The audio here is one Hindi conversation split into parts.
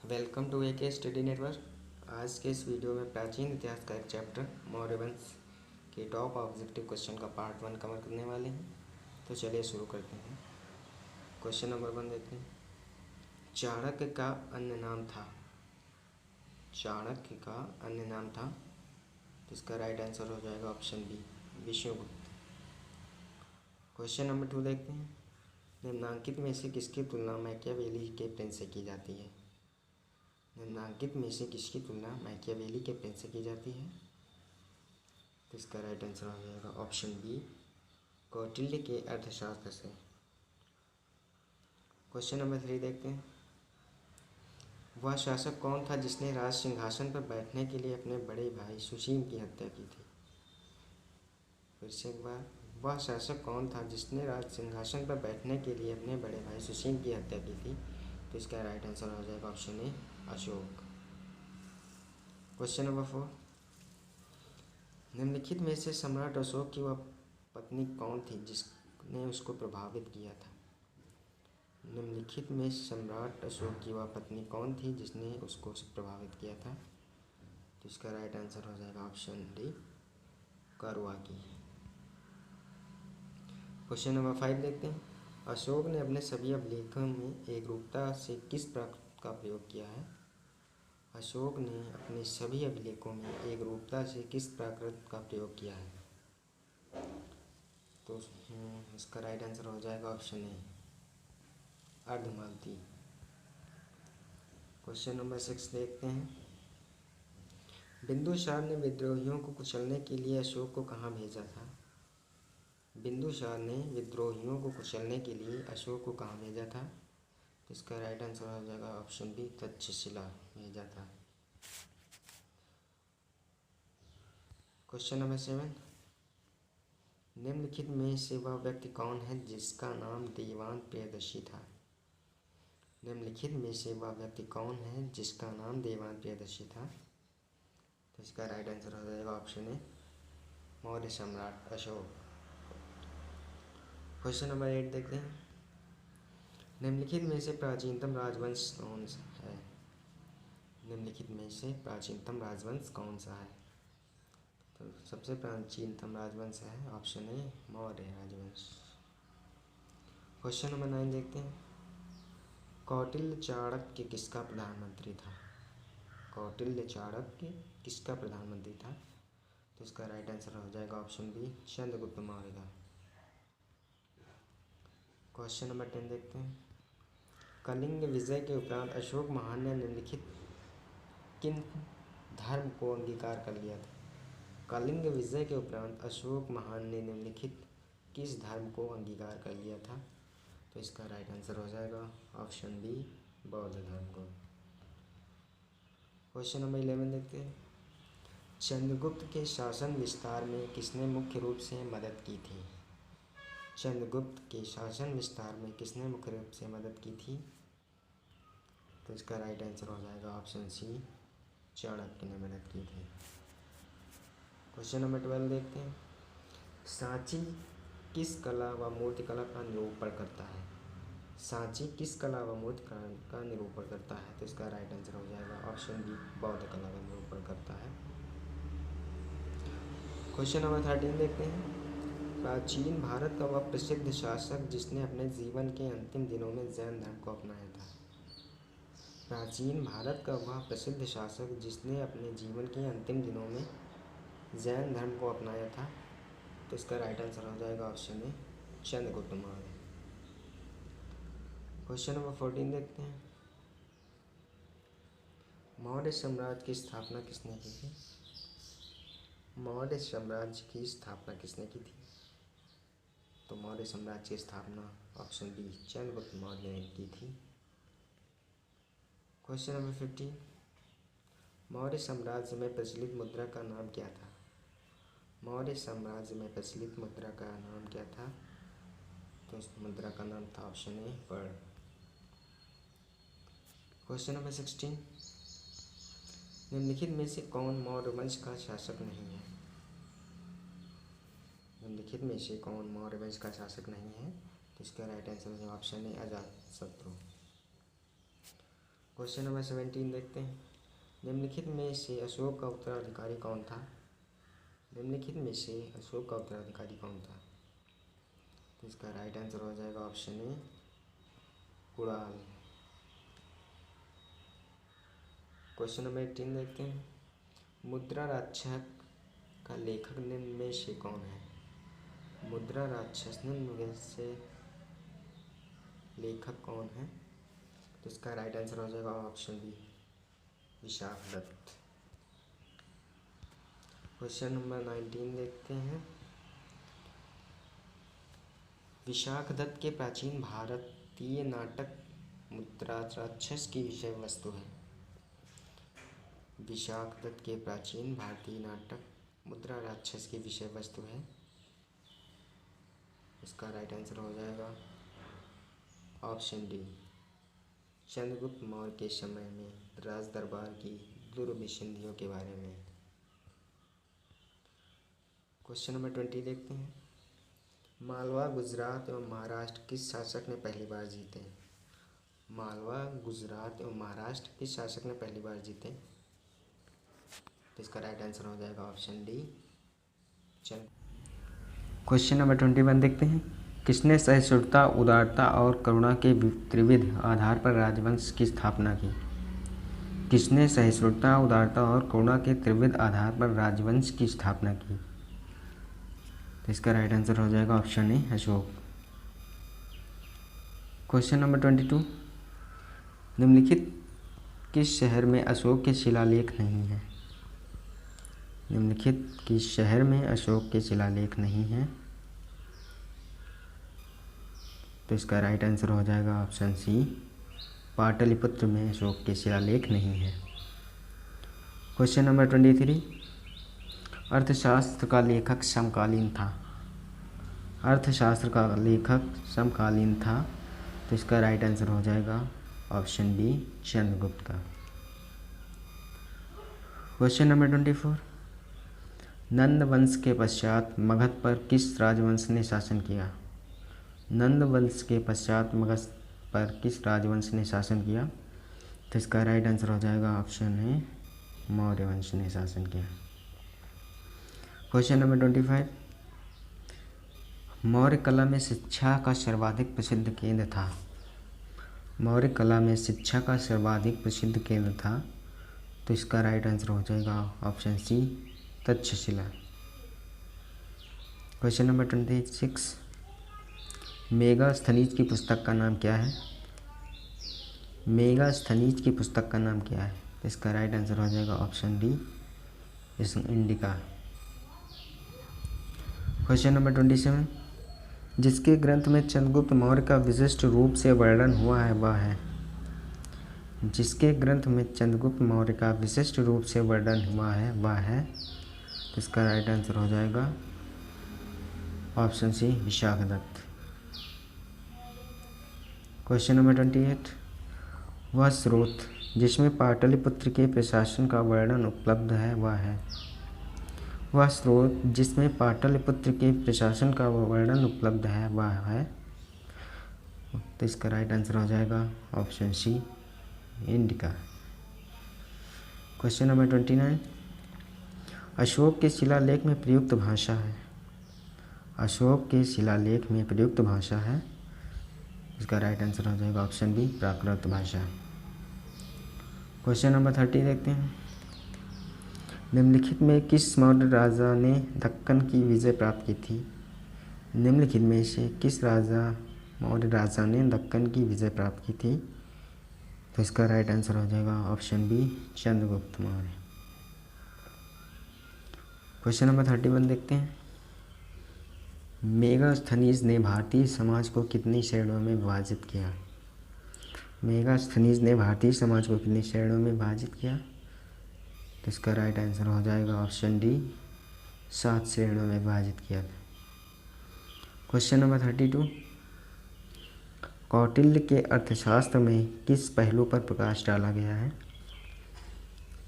Welcome to AK study network. आज के इस वीडियो में प्राचीन इतिहास का एक चैप्टर मौर्य वंश के टॉप ऑब्जेक्टिव क्वेश्चन का पार्ट 1 कवर करने वाले हैं। तो चलिए शुरू करते हैं। क्वेश्चन नंबर 1 देखते हैं। चाणक्य का अन्य नाम था। चाणक्य का अन्य नाम था, तो इसका राइट आंसर हो जाएगा option B, Vishnugupta. Question number 2 देखते हैं। निम्नांकित में से किसकी तुलना मैकियावेली के पेन से की जाती है? निम्नांकित में से किसकी तुलना मैकियावेली के पेन से की जाती है? तो इसका राइट आंसर हो जाएगा ऑप्शन बी, कौटिल्य के अर्थशास्त्र से। क्वेश्चन नंबर 3 देखते हैं। वह शासक कौन था जिसने राज सिंहासन पर बैठने के लिए अपने बड़े भाई सुसीम की हत्या की थी? फिर से एक बार, वह शासक कौन था जिसने राज सिंहासन पर बैठने के लिए अपने बड़े भाई सुसीम की हत्या की थी? तो इसका राइट आंसर हो जाएगा option A, Ashok. Question number 4। निम्नलिखित में से सम्राट अशोक की वह पत्नी कौन थी जिसने उसको प्रभावित किया था? निम्नलिखित में सम्राट अशोक की वह पत्नी कौन थी जिसने उसको प्रभावित किया था? तो इसका राइट आंसर हो जाएगा ऑप्शन डी, कौरवाकी। क्वेश्चन नंबर 5 देखते हैं। अशोक ने अपने सभी अभिलेखों में एकरूपता से किस प्रकृत का प्रयोग किया है? अशोक ने अपने सभी अभिलेखों में एकरूपता से किस प्राकृत का प्रयोग किया है? तो इसका राइट आंसर हो जाएगा ऑप्शन ए, अर्धमालती। क्वेश्चन नंबर 6 देखते हैं। बिंदुसार ने विद्रोहियों को कुचलने के लिए अशोक को कहाँ भेजा था? बिंदुसार ने विद्रोहियों को कुचलने के लिए अशोक को कहाँ भेजा था? तो इसका राइट आंसर हो जाएगा ऑप्शन बी, तक्षशिला भेजा था। Question number 7। निम्नलिखित में से वह व्यक्ति कौन है जिसका नाम देवान प्रियदर्शी था? निम्नलिखित में से वह व्यक्ति कौन है जिसका नाम देवान प्रियदर्शी था? तो इसका राइट आंसर हो जाएगा ऑप्शन ए, मौर्य सम्राट अशोक। क्वेश्चन नंबर 8 देखते हैं। निम्नलिखित में से प्राचीनतम राजवंश कौन सा है? निम्नलिखित में से प्राचीनतम राजवंश कौन सा है? तो सबसे प्राचीनतम राजवंश है ऑप्शन ए, मौर्य राजवंश। क्वेश्चन नंबर 9 देखते हैं। कौटिल्य चाणक्य किसका प्रधानमंत्री था? कौटिल्य चाणक्य किसका प्रधानमंत्री था? तो इसका राइट आंसर हो जाएगा ऑप्शन बी, चंद्रगुप्त मौर्य का। क्वेश्चन नंबर 10 देखते हैं। कलिंग विजय के उपरांत अशोक महान ने निम्नलिखित किन धर्म को अंगीकार कर लिया था? कलिंग विजय के उपरांत अशोक महान ने निम्नलिखित किस धर्म को अंगीकार कर लिया था? तो इसका राइट आंसर हो जाएगा ऑप्शन बी, बौद्ध धर्म को। क्वेश्चन नंबर 11 देखते हैं। चंद्रगुप्त के शासन विस्तार में किसने मुख्य रूप से मदद की थी? चंद्रगुप्त के शासन विस्तार में किसने मुख्य रूप से मदद की थी? तो इसका राइट आंसर हो जाएगा ऑप्शन सी, चाणक्य ने मदद की थी। क्वेश्चन नंबर 12 देखते हैं। सांची किस कला व मूर्तिकला का निरूपण करता है? सांची किस कला व मूर्तिकला का निरूपण करता है? तो इसका राइट आंसर हो जाएगा ऑप्शन बी, बौद्ध कला का निरूपण करता है। क्वेश्चन नंबर 13 देखते हैं। प्राचीन भारत का वह प्रसिद्ध शासक जिसने अपने जीवन के अंतिम दिनों में जैन धर्म को अपनाया था? प्राचीन भारत का वह प्रसिद्ध शासक जिसने अपने जीवन के अंतिम दिनों में जैन धर्म को अपनाया था? तो इसका राइट आंसर हो जाएगा option A, Chandragupta Maurya. Question number 14 देखते हैं। मौर्य साम्राज्य की स्थापना किसने की थी? मौर्य साम्राज्य की स्थापना किसने की थी? तो मौर्य साम्राज्य की स्थापना ऑप्शन बी, चंद्रगुप्त मौर्य ने की थी। Question number 15। मौर्य साम्राज्य में प्रचलित मुद्रा का नाम क्या था? मौर्य साम्राज्य में प्रचलित मुद्रा का नाम क्या था? तो इस मुद्रा का नाम था ऑप्शन ए, पर्ण। Question number 16। निम्नलिखित में से कौन मौर्य वंश का शासक नहीं है? निम्नलिखित में से कौन मौर्य वंश का शासक नहीं है? तो इसका राइट आंसर है option A, Ajatashatru. Question number 17 देखते हैं। निम्नलिखित में से अशोक का उत्तराधिकारी कौन था? निम्नलिखित में से अशोक का उत्तराधिकारी कौन था? तो इसका राइट आंसर हो जाएगा option A, Kunal. Question number 18 देखते हैं। मुद्रा राक्षस का लेखक निम्न में से कौन है? मुद्रा राक्षस निम्न में से लेखक कौन है? तो इसका राइट आंसर हो जाएगा option B, Vishakhadatta. Question number 19 देखते हैं। विशाखदत्त के प्राचीन भारतीय नाटक मुद्रा राक्षस की विषय वस्तु है। विशाखदत्त के प्राचीन भारतीय नाटक मुद्रा राक्षस की विषय वस्तु है। इसका राइट आंसर हो जाएगा ऑप्शन डी, चंद्रगुप्त मौर्य के समय में राज दरबार की दुर्विसंधियों के बारे में। क्वेश्चन नंबर 20 देखते हैं। मालवा, गुजरात एवं महाराष्ट्र किस शासक ने पहली बार जीते? मालवा, गुजरात एवं महाराष्ट्र किस शासक ने पहली बार जीते? तो इसका राइट आंसर हो जाएगा ऑप्शन डी, क्वेश्चन नंबर 21 देखते हैं। किसने सहिष्णुता, उदारता और करुणा के त्रिविध आधार पर राजवंश की स्थापना की? किसने सहिष्णुता, उदारता और करुणा के त्रिविध आधार पर राजवंश की स्थापना की? तो इसका राइट आंसर हो जाएगा option A, Ashok. Question number 22। निम्नलिखित किस शहर में अशोक के शिलालेख नहीं है? निम्नलिखित किस शहर में अशोक के शिलालेख नहीं है? तो इसका राइट आंसर हो जाएगा ऑप्शन सी, पाटलिपुत्र में अशोक के शिलालेख नहीं है। Question number 23। अर्थशास्त्र का लेखक समकालीन था। अर्थशास्त्र का लेखक समकालीन था। तो इसका राइट आंसर हो जाएगा ऑप्शन बी, चंद्रगुप्त का। Question number 24। नंद वंश के पश्चात मगध पर किस राजवंश ने शासन किया? नंद वंश के पश्चात मगध पर किस राजवंश ने शासन किया? तो इसका राइट आंसर हो जाएगा ऑप्शन ए, मौर्य वंश ने शासन किया। Question number 25। मौर्य कला में शिक्षा का सर्वाधिक प्रसिद्ध केंद्र था। मौर्य कला में शिक्षा का सर्वाधिक प्रसिद्ध केंद्र था। तो इसका राइट आंसर हो जाएगा option C, Takshashila. Question number 26। Megasthenes की पुस्तक का नाम क्या है? मेगास्थनीज की पुस्तक का नाम क्या है? तो इसका राइट आंसर हो जाएगा option D, indica. Question number 27। जिसके ग्रंथ में चंद्रगुप्त मौर्य का विशिष्ट रूप से वर्णन हुआ है वह है? जिसके ग्रंथ में चंद्रगुप्त मौर्य का विशिष्ट रूप से वर्णन हुआ है वह है? तो इसका राइट आंसर हो जाएगा option C, Vishakhadatta. Question number 28। वह स्रोत जिसमें पाटलिपुत्र के प्रशासन का वर्णन उपलब्ध है वह है? वह स्रोत जिसमें पाटलिपुत्र के प्रशासन का वर्णन उपलब्ध है वह है? तो इसका राइट आंसर हो जाएगा option C, Indica. Question number 29। Ashoka के शिलालेख में प्रयुक्त भाषा है। अशोक के शिलालेख में प्रयुक्त भाषा है। इसका राइट आंसर हो जाएगा ऑप्शन बी, प्राकृत भाषा। क्वेश्चन नंबर 30 देखते हैं। निम्नलिखित में किस मौर्य राजा ने दक्कन की विजय प्राप्त की थी? निम्नलिखित में से किस मौर्य राजा ने दक्कन की विजय प्राप्त की थी? तो इसका राइट आंसर हो जाएगा option B, Chandragupta Maurya. Question number 31 देखते हैं। मेगास्थनीज ने भारतीय समाज को कितनी श्रेणियों में विभाजित किया? मेगास्थनीज ने भारतीय समाज को कितनी श्रेणियों में विभाजित किया? तो इसका राइट आंसर हो जाएगा ऑप्शन डी, 7 श्रेणियों में विभाजित किया था। Question number 32। कौटिल्य के अर्थशास्त्र में किस पहलू पर प्रकाश डाला गया है?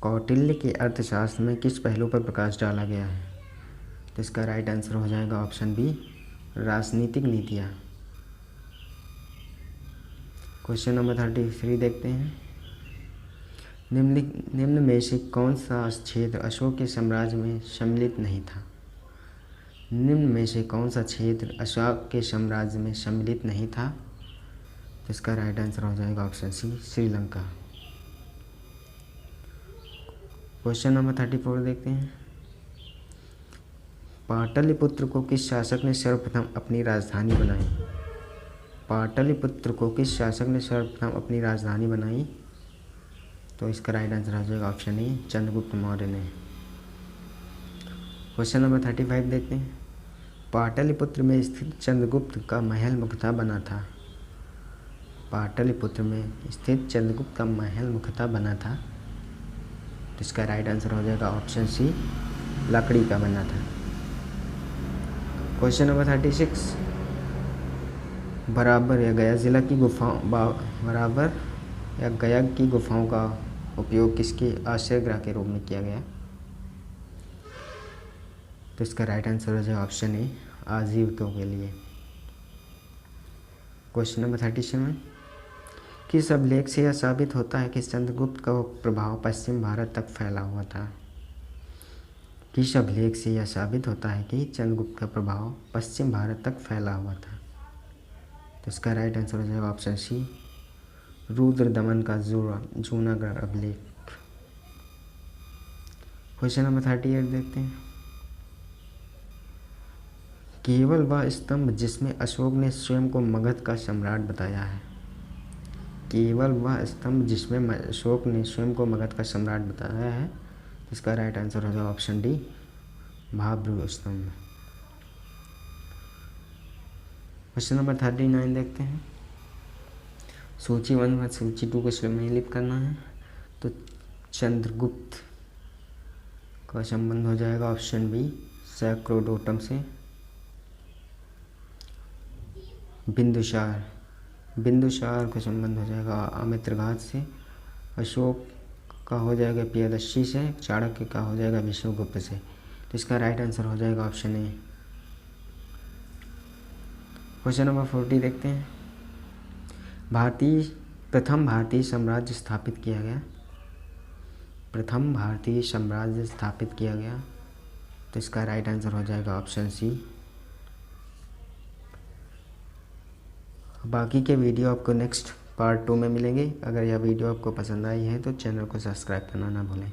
कौटिल्य के अर्थशास्त्र में किस पहलू पर प्रकाश डाला गया है? तो इसका राइट आंसर हो जाएगा ऑप्शन बी, राजनीतिक नीतियाँ। क्वेश्चन नंबर 33 देखते हैं। निम्न में से कौन सा क्षेत्र अशोक के साम्राज्य में सम्मिलित नहीं था? निम्न में से कौन सा क्षेत्र अशोक के साम्राज्य में सम्मिलित नहीं था? तो इसका राइट आंसर हो जाएगा option C, Sri Lanka. Question number 34 देखते हैं। पाटलिपुत्र को किस शासक ने सर्वप्रथम अपनी राजधानी बनाई? पाटलिपुत्र को किस शासक ने सर्वप्रथम अपनी राजधानी बनाई? तो इसका राइट आंसर हो जाएगा ऑप्शन ए, चंद्रगुप्त मौर्य ने। क्वेश्चन नंबर 35 देखते हैं। पाटलिपुत्र में स्थित चंद्रगुप्त का महल मुख्यतः बना था। पाटलिपुत्र में स्थित चंद्रगुप्त का महल मुख्यतः बना था। तो इसका राइट आंसर हो जाएगा ऑप्शन सी, लकड़ी का बना था। Question number 36। बराबर या गया जिला की गुफाओं बराबर या गया की गुफाओं का उपयोग किसके आश्रय गृह के रूप में किया गया? तो इसका राइट आंसर हो जाएगा ऑप्शन ए, आजीविकों के लिए। Question number 37। किस अभिलेख से यह साबित होता है कि चंद्रगुप्त का प्रभाव पश्चिम भारत तक फैला हुआ था? किस अभिलेख से यह साबित होता है कि चंद्रगुप्त का प्रभाव पश्चिम भारत तक फैला हुआ था? तो इसका राइट आंसर हो जाएगा ऑप्शन सी, रुद्र दमन का जूनागढ़ अभिलेख। क्वेश्चन नंबर 38 देखते हैं। केवल वह स्तंभ जिसमें अशोक ने स्वयं को मगध का सम्राट बताया है। केवल वह स्तंभ जिसमें अशोक ने स्वयं को मगध का सम्राट बताया है। इसका राइट आंसर हो जाएगा ऑप्शन डी, महाभृगु स्तंभ। क्वेश्चन नंबर 39 देखते हैं। सूची 1 व सूची 2 को सम्मिलित करना है। तो चंद्रगुप्त का संबंध हो जाएगा ऑप्शन बी, सैक्रोडोटम से। बिंदुसार का संबंध हो जाएगा अमित्रघात से। अशोक का हो जाएगा प्रियदर्शी से। चाणक्य का हो जाएगा विष्णुगुप्त से। तो इसका राइट आंसर हो जाएगा ऑप्शन ए। क्वेश्चन नंबर 40 देखते हैं। प्रथम भारतीय साम्राज्य स्थापित किया गया। प्रथम भारतीय साम्राज्य स्थापित किया गया। तो इसका राइट आंसर हो जाएगा ऑप्शन सी। बाकी के वीडियो आपको नेक्स्ट पार्ट 2 में मिलेंगे। अगर यह वीडियो आपको पसंद आई है तो चैनल को सब्सक्राइब करना ना भूलें।